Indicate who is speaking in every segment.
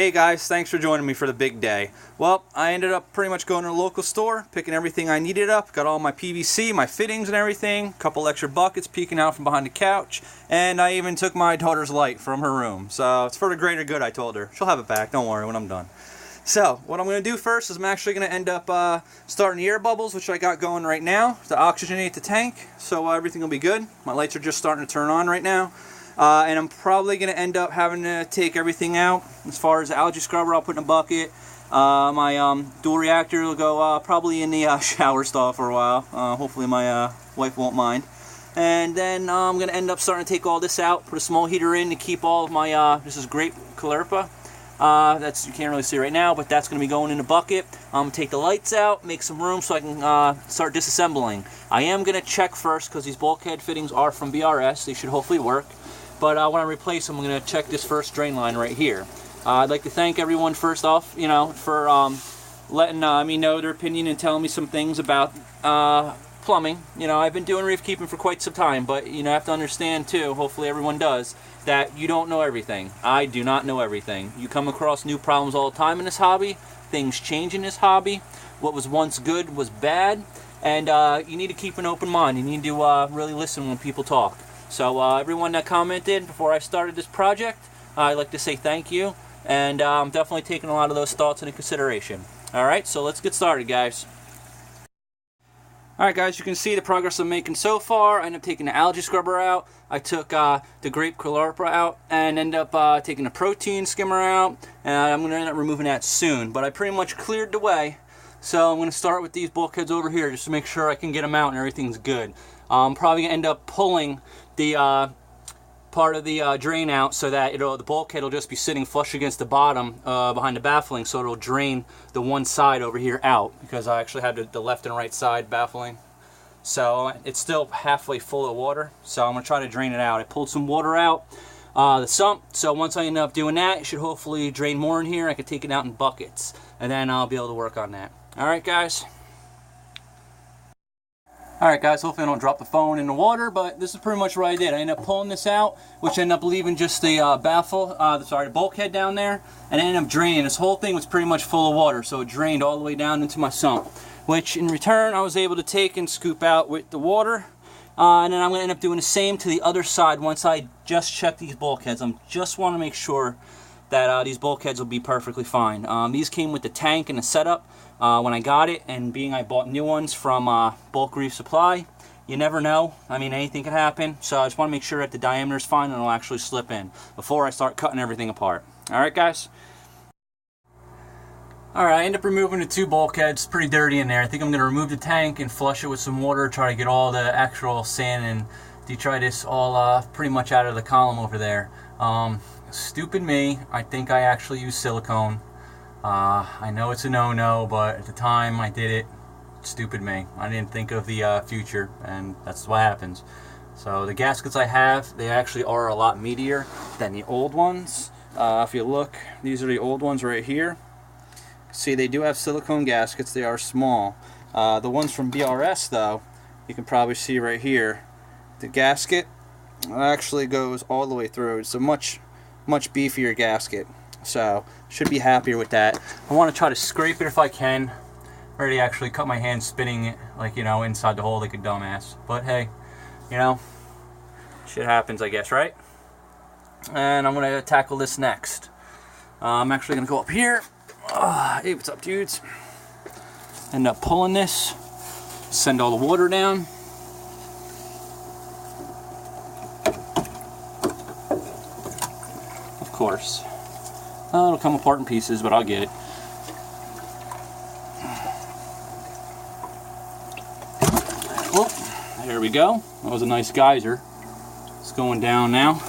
Speaker 1: Hey guys, thanks for joining me for the big day. Well, I ended up pretty much going to a local store, picking everything I needed up, got all my PVC, my fittings and everything, a couple extra buckets peeking out from behind the couch, and I even took my daughter's light from her room. So it's for the greater good, I told her. She'll have it back, don't worry, when I'm done. So, what I'm going to do first is I'm actually going to end up starting the air bubbles, which I got going right now, to oxygenate the tank, so everything will be good. My lights are just starting to turn on right now. And I'm probably going to end up having to take everything out. As far as the algae scrubber, I'll put in a bucket. My dual reactor will go probably in the shower stall for a while. Hopefully my wife won't mind. And then I'm going to end up starting to take all this out, put a small heater in to keep all of my, this is grape chlorpa. That's, you can't really see right now, but that's going to be going in a bucket. I'm going to take the lights out, make some room so I can start disassembling. I am going to check first because these bulkhead fittings are from BRS. They should hopefully work. But when I replace them, I'm going to check this first drain line right here. I'd like to thank everyone first off, for letting me know their opinion and telling me some things about plumbing. I've been doing reef keeping for quite some time, but I have to understand too, hopefully everyone does, that you don't know everything. I do not know everything. You come across new problems all the time in this hobby. Things change in this hobby. What was once good was bad, and you need to keep an open mind. You need to really listen when people talk. So everyone that commented before I started this project, I'd like to say thank you, and I'm definitely taking a lot of those thoughts into consideration. Alright, so let's get started, guys. Alright guys, you can see the progress I'm making so far. I ended up taking the algae scrubber out, I took the grape chlorpa out, and ended up taking the protein skimmer out, and I'm going to end up removing that soon. But I pretty much cleared the way, so I'm going to start with these bulkheads over here just to make sure I can get them out and everything's good. I'm probably going to end up pulling the part of the drain out so that the bulkhead will just be sitting flush against the bottom behind the baffling, so it'll drain the one side over here out, because I actually have the left and right side baffling. So it's still halfway full of water, so I'm going to try to drain it out. I pulled some water out the sump, so once I end up doing that, it should hopefully drain more in here. I could take it out in buckets, and then I'll be able to work on that. Alright guys. Alright guys, hopefully I don't drop the phone in the water, but this is pretty much what I did. I ended up pulling this out, which ended up leaving just the the bulkhead down there, and it ended up draining. This whole thing was pretty much full of water, so it drained all the way down into my sump, which in return I was able to take and scoop out with the water. And then I'm going to end up doing the same to the other side once I just check these bulkheads. I just want to make sure that these bulkheads will be perfectly fine. These came with the tank and the setup when I got it, and being I bought new ones from Bulk Reef Supply, you never know. I mean, anything could happen, so I just want to make sure that the diameter is fine and it'll actually slip in before I start cutting everything apart. Alright guys? Alright, I ended up removing the two bulkheads. Pretty dirty in there. I think I'm going to remove the tank and flush it with some water, try to get all the actual sand and detritus all pretty much out of the column over there. Stupid me, I think I actually used silicone. I know it's a no-no, but at the time I did it. Stupid me. I didn't think of the future, and that's what happens. So the gaskets I have, they actually are a lot meatier than the old ones. If you look, these are the old ones right here. See, they do have silicone gaskets. They are small. The ones from BRS, though, you can probably see right here. The gasket actually goes all the way through. It's a much beefier gasket, so should be happier with that. I want to try to scrape it if I can. I already actually cut my hand spinning it, like, inside the hole like a dumbass, but hey, shit happens, I guess, right? And I'm going to tackle this next. I'm actually going to go up here. Hey, what's up, dudes? End up pulling this, send all the water down. Of course. It'll come apart in pieces, but I'll get it. Well, there we go. That was a nice geyser. It's going down now.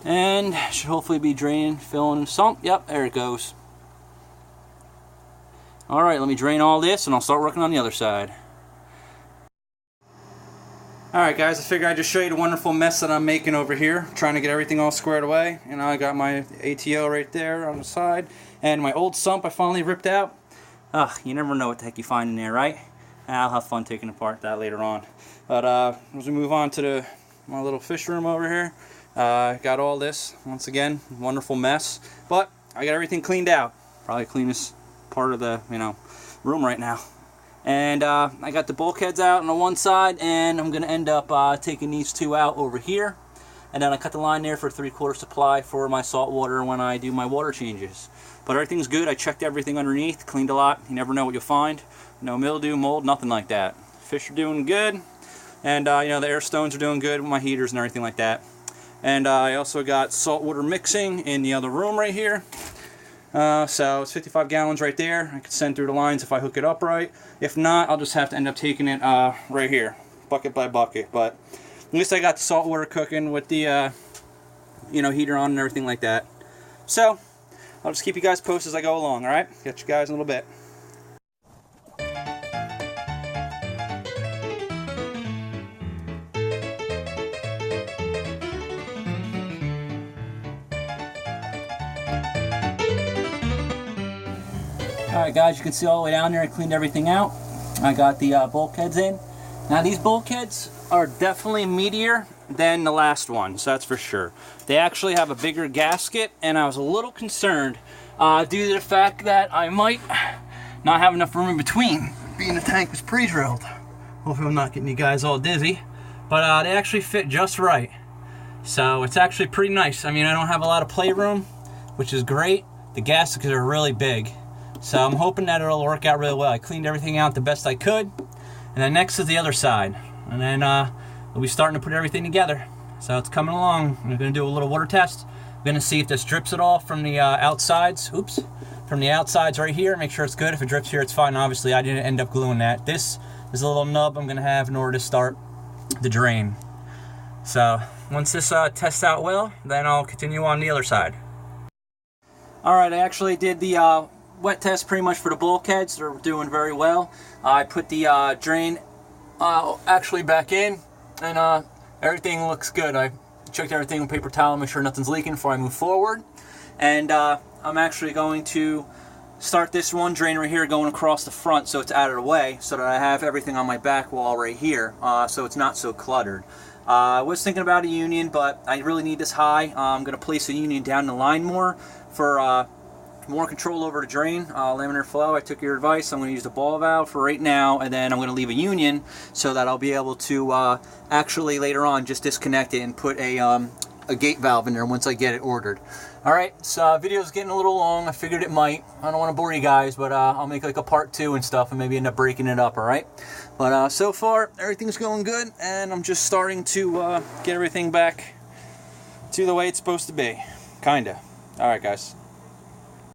Speaker 1: And should hopefully be draining, filling the sump. Yep, there it goes. Alright, let me drain all this and I'll start working on the other side. Alright guys, I figured I'd just show you the wonderful mess that I'm making over here, trying to get everything all squared away. I got my ATO right there on the side, and my old sump I finally ripped out. You never know what the heck you find in there, right? I'll have fun taking apart that later on. But as we move on to my little fish room over here, Got all this, once again, wonderful mess. But I got everything cleaned out. Probably the cleanest part of the, room right now. And I got the bulkheads out on the one side, and I'm going to end up taking these two out over here. And then I cut the line there for 3/4 supply for my salt water when I do my water changes. But everything's good. I checked everything underneath, cleaned a lot. You never know what you'll find. No mildew, mold, nothing like that. Fish are doing good. And the air stones are doing good with my heaters and everything like that. And I also got salt water mixing in the other room right here. So it's 55 gallons right there. I could send through the lines if I hook it up right. If not, I'll just have to end up taking it right here, bucket by bucket. But at least I got the salt water cooking with the heater on and everything like that. So I'll just keep you guys posted as I go along. All right, catch you guys in a little bit. Alright guys, you can see all the way down there I cleaned everything out. I got the bulkheads in. Now these bulkheads are definitely meatier than the last ones, that's for sure. They actually have a bigger gasket, and I was a little concerned due to the fact that I might not have enough room in between, being the tank was pre-drilled. Hopefully I'm not getting you guys all dizzy. But they actually fit just right. So it's actually pretty nice. I mean, I don't have a lot of playroom, which is great. The gaskets are really big. So I'm hoping that it'll work out really well. I cleaned everything out the best I could. And then next is the other side. And then we'll be starting to put everything together. So it's coming along. I'm going to do a little water test. I'm going to see if this drips at all from the outsides. Oops. From the outsides right here. Make sure it's good. If it drips here, it's fine. Obviously, I didn't end up gluing that. This is a little nub I'm going to have in order to start the drain. So once this tests out well, then I'll continue on the other side. Alright, I actually did the wet test pretty much for the bulkheads. They're doing very well. I put the drain actually back in, and everything looks good. I checked everything with paper towel, make sure nothing's leaking before I move forward. And I'm actually going to start this one drain right here going across the front so it's out of the way, so that I have everything on my back wall right here, so it's not so cluttered. I was thinking about a union, but I really need this high. I'm going to place a union down the line more for more control over the drain, laminar flow. I took your advice. I'm going to use the ball valve for right now, and then I'm going to leave a union so that I'll be able to actually later on just disconnect it and put a gate valve in there once I get it ordered. Alright, so video's getting a little long. I figured it might. I don't want to bore you guys, but I'll make like a part 2 and stuff and maybe end up breaking it up, alright? But so far, everything's going good, and I'm just starting to get everything back to the way it's supposed to be. Kinda. Alright guys.